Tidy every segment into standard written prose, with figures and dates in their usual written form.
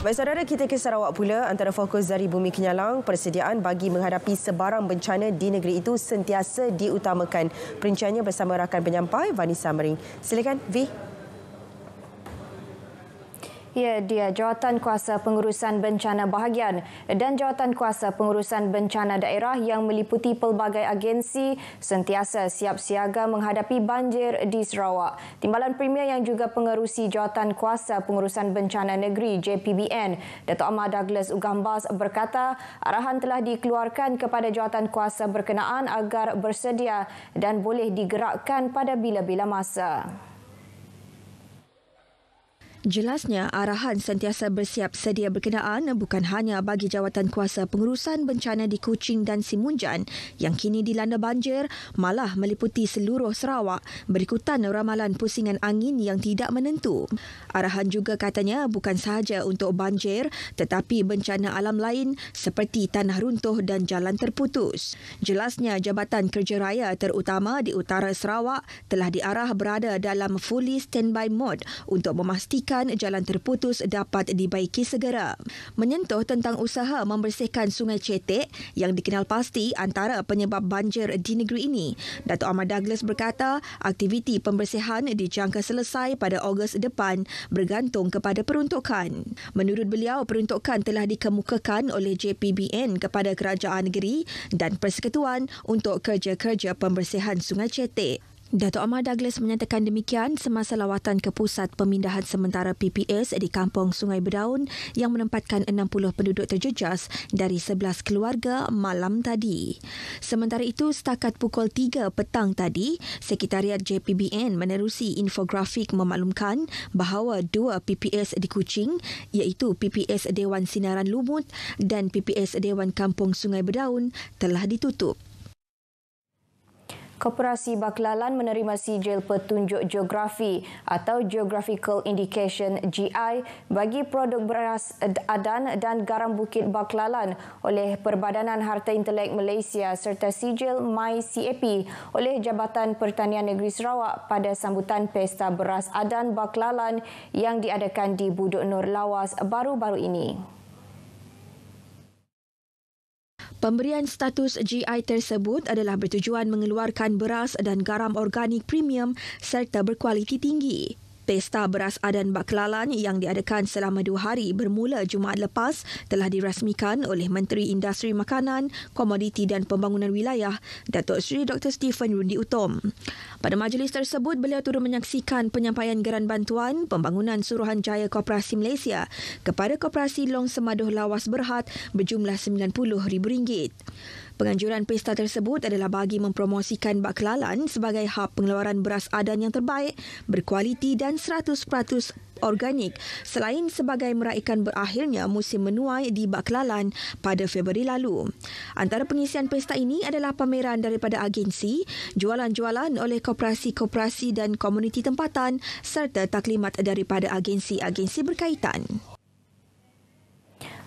Baik saudara, kita ke Sarawak pula. Antara fokus dari Bumi Kenyalang, persediaan bagi menghadapi sebarang bencana di negeri itu sentiasa diutamakan. Perinciannya bersama rakan penyampai Vanessa Mering. Silakan V. Ya, dia Jawatan Kuasa Pengurusan Bencana Bahagian dan Jawatan Kuasa Pengurusan Bencana Daerah yang meliputi pelbagai agensi sentiasa siap siaga menghadapi banjir di Sarawak. Timbalan Premier yang juga pengerusi Jawatan Kuasa Pengurusan Bencana Negeri JPBN, Datuk Ahmad Douglas Ugambas berkata, arahan telah dikeluarkan kepada jawatan kuasa berkenaan agar bersedia dan boleh digerakkan pada bila-bila masa. Jelasnya, arahan sentiasa bersiap sedia berkenaan bukan hanya bagi Jawatan Kuasa Pengurusan Bencana di Kuching dan Simunjan yang kini dilanda banjir, malah meliputi seluruh Sarawak berikutan ramalan pusingan angin yang tidak menentu. Arahan juga katanya bukan sahaja untuk banjir tetapi bencana alam lain seperti tanah runtuh dan jalan terputus. Jelasnya, Jabatan Kerja Raya terutama di utara Sarawak telah diarah berada dalam fully standby mode untuk memastikan jalan terputus dapat dibaiki segera. Menyentuh tentang usaha membersihkan Sungai Cetek yang dikenal pasti antara penyebab banjir di negeri ini, Datuk Ahmad Douglas berkata aktiviti pembersihan dijangka selesai pada Ogos depan bergantung kepada peruntukan. Menurut beliau, peruntukan telah dikemukakan oleh JPBN kepada kerajaan negeri dan persekutuan untuk kerja-kerja pembersihan Sungai Cetek. Datuk Ahmad Douglas menyatakan demikian semasa lawatan ke pusat pemindahan sementara PPS di Kampung Sungai Berdaun yang menempatkan 60 penduduk terjejas dari 11 keluarga malam tadi. Sementara itu, setakat pukul 3 petang tadi, Sekretariat JPBN menerusi infografik memaklumkan bahawa 2 PPS di Kuching iaitu PPS Dewan Sinaran Lumut dan PPS Dewan Kampung Sungai Berdaun telah ditutup. Koperasi Baklalan menerima sijil petunjuk geografi atau Geographical Indication GI bagi produk beras Adan dan garam Bukit Baklalan oleh Perbadanan Harta Intelek Malaysia serta sijil MyCAP oleh Jabatan Pertanian Negeri Sarawak pada sambutan Pesta Beras Adan Baklalan yang diadakan di Buduk Nur Lawas baru-baru ini. Pemberian status GI tersebut adalah bertujuan mengeluarkan beras dan garam organik premium serta berkualiti tinggi. Pesta Beras Adan Baklalan yang diadakan selama 2 hari bermula Jumaat lepas telah dirasmikan oleh Menteri Industri Makanan, Komoditi dan Pembangunan Wilayah, Datuk Seri Dr. Stephen Rundi Utom. Pada majlis tersebut, beliau turut menyaksikan penyampaian geran bantuan pembangunan Suruhanjaya Koperasi Malaysia kepada Koperasi Long Semaduh Lawas Berhad berjumlah RM90,000. Penganjuran pesta tersebut adalah bagi mempromosikan Baklalan sebagai hub pengeluaran beras Adan yang terbaik, berkualiti dan 100% organik selain sebagai meraihkan berakhirnya musim menuai di Baklalan pada Februari lalu. Antara pengisian pesta ini adalah pameran daripada agensi, jualan-jualan oleh koperasi-koperasi dan komuniti tempatan serta taklimat daripada agensi-agensi berkaitan.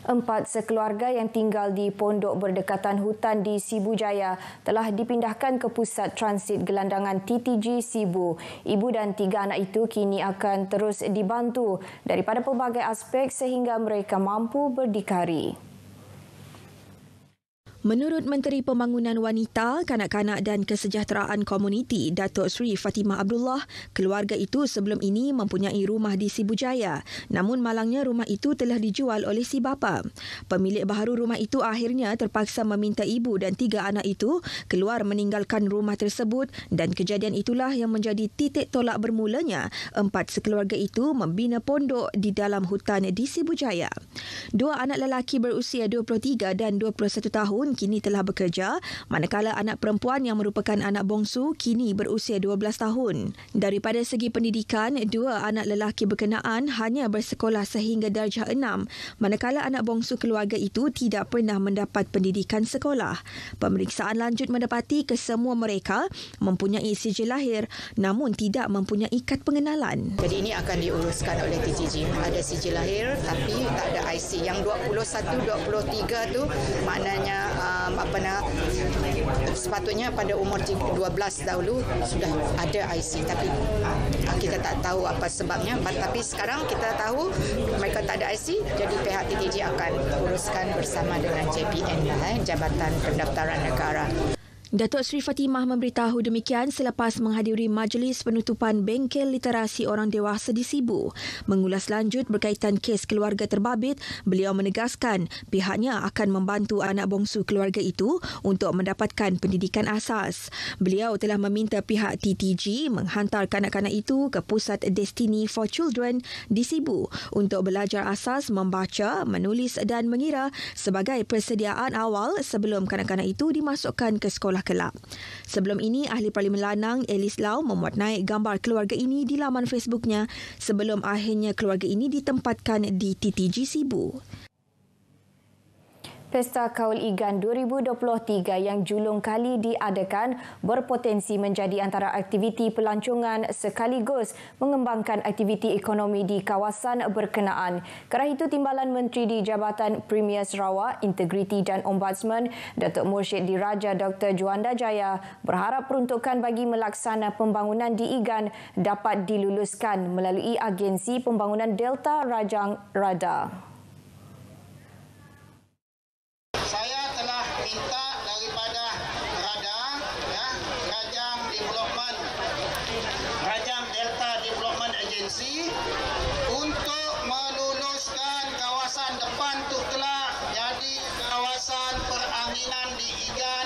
4 sekeluarga yang tinggal di pondok berdekatan hutan di Sibu Jaya telah dipindahkan ke pusat transit gelandangan TTG Sibu. Ibu dan 3 anak itu kini akan terus dibantu daripada pelbagai aspek sehingga mereka mampu berdikari. Menurut Menteri Pembangunan Wanita, Kanak-kanak dan Kesejahteraan Komuniti, Datuk Seri Fatimah Abdullah, keluarga itu sebelum ini mempunyai rumah di Sibu Jaya. Namun malangnya rumah itu telah dijual oleh si bapa. Pemilik baharu rumah itu akhirnya terpaksa meminta ibu dan 3 anak itu keluar meninggalkan rumah tersebut dan kejadian itulah yang menjadi titik tolak bermulanya 4 sekeluarga itu membina pondok di dalam hutan di Sibu Jaya. 2 anak lelaki berusia 23 dan 21 tahun kini telah bekerja, manakala anak perempuan yang merupakan anak bongsu kini berusia 12 tahun. Daripada segi pendidikan, 2 anak lelaki berkenaan hanya bersekolah sehingga darjah 6, manakala anak bongsu keluarga itu tidak pernah mendapat pendidikan sekolah. Pemeriksaan lanjut mendapati kesemua mereka mempunyai sijil lahir namun tidak mempunyai kad pengenalan. Jadi ini akan diuruskan oleh TTG. Ada sijil lahir tapi tak ada IC. Yang 21, 23 tu maknanya sepatutnya pada umur 12 dahulu sudah ada IC, tapi kita tak tahu apa sebabnya. Tapi sekarang kita tahu mereka tak ada IC, jadi pihak TTJ akan uruskan bersama dengan JPN, Jabatan Pendaftaran Negara. Datuk Seri Fatimah memberitahu demikian selepas menghadiri majlis penutupan Bengkel Literasi Orang Dewasa di Sibu. Mengulas lanjut berkaitan kes keluarga terbabit, beliau menegaskan pihaknya akan membantu anak bongsu keluarga itu untuk mendapatkan pendidikan asas. Beliau telah meminta pihak TTG menghantar kanak-kanak itu ke Pusat Destiny for Children di Sibu untuk belajar asas membaca, menulis dan mengira sebagai persediaan awal sebelum kanak-kanak itu dimasukkan ke sekolah kelab. Sebelum ini, Ahli Parlimen Lanang Elis Lau memuat naik gambar keluarga ini di laman Facebooknya sebelum akhirnya keluarga ini ditempatkan di TTG Sibu. Pesta Kaul Igan 2023 yang julung kali diadakan berpotensi menjadi antara aktiviti pelancongan sekaligus mengembangkan aktiviti ekonomi di kawasan berkenaan. Kerana itu, Timbalan Menteri di Jabatan Premier Sarawak, Integriti dan Ombudsman, Datuk Mursyid Diraja Dr. Juanda Jaya berharap peruntukan bagi melaksana pembangunan di Igan dapat diluluskan melalui agensi pembangunan Delta Rajang Rada. Saya telah minta daripada Rajang Delta Development Agency untuk meluluskan kawasan depan Tuk Kelak jadi kawasan peranginan di Igan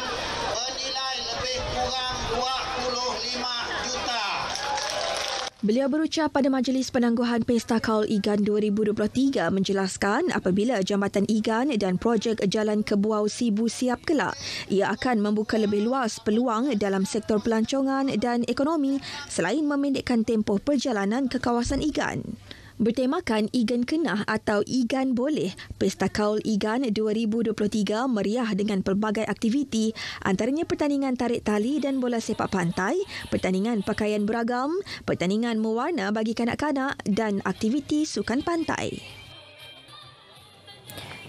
bernilai lebih kurang 25 juta. Beliau berucap pada majlis penangguhan Pesta Kaul Igan 2023 menjelaskan apabila Jambatan Igan dan projek Jalan Kebuau Sibu siap kelak, ia akan membuka lebih luas peluang dalam sektor pelancongan dan ekonomi selain memendekkan tempoh perjalanan ke kawasan Igan. Bertemakan Igan Kenah atau Igan Boleh, Pesta Kaul Igan 2023 meriah dengan pelbagai aktiviti antaranya pertandingan tarik tali dan bola sepak pantai, pertandingan pakaian beragam, pertandingan mewarna bagi kanak-kanak dan aktiviti sukan pantai.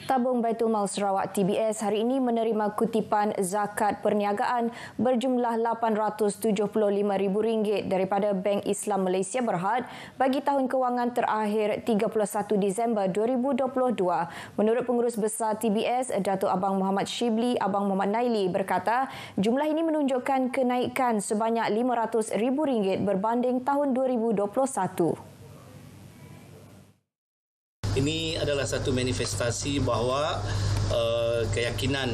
Tabung Baitul Mal Sarawak TBS hari ini menerima kutipan zakat perniagaan berjumlah RM875,000 daripada Bank Islam Malaysia Berhad bagi tahun kewangan terakhir 31 Disember 2022. Menurut Pengurus Besar TBS, Datuk Abang Muhammad Shibli Abang Muhammad Naili berkata, jumlah ini menunjukkan kenaikan sebanyak RM500,000 berbanding tahun 2021. Ini adalah satu manifestasi bahawa keyakinan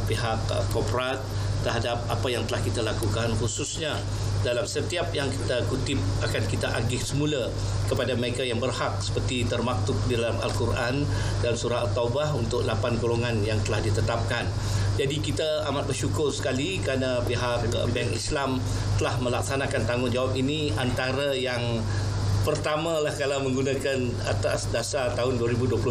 pihak korporat terhadap apa yang telah kita lakukan, khususnya dalam setiap yang kita kutip akan kita agih semula kepada mereka yang berhak seperti termaktub di dalam Al-Quran dalam surah At-Taubah untuk 8 golongan yang telah ditetapkan. Jadi kita amat bersyukur sekali kerana pihak Bank Islam telah melaksanakan tanggungjawab ini, antara yang pertamalah kalau menggunakan atas dasar tahun 2022.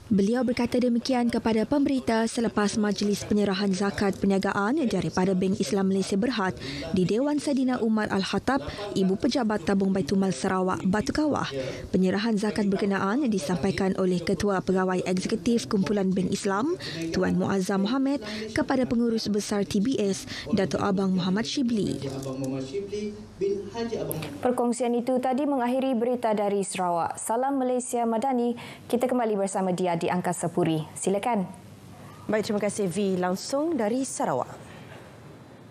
Beliau berkata demikian kepada pemberita selepas majlis penyerahan zakat perniagaan daripada Bank Islam Malaysia Berhad di Dewan Sadina Umar Al-Khattab, Ibu Pejabat Tabung Baitul Mal Sarawak, Batu Kawah. Penyerahan zakat berkenaan disampaikan oleh Ketua Pegawai Eksekutif Kumpulan Bank Islam, Tuan Muazzam Mohamed, kepada Pengurus Besar TBS, Datuk Abang Muhammad Shibli. Perkongsian itu tadi mengakhiri berita dari Sarawak. Salam Malaysia Madani. Kita kembali bersama dia di Angkasa Puri. Silakan. Baik, terima kasih V langsung dari Sarawak.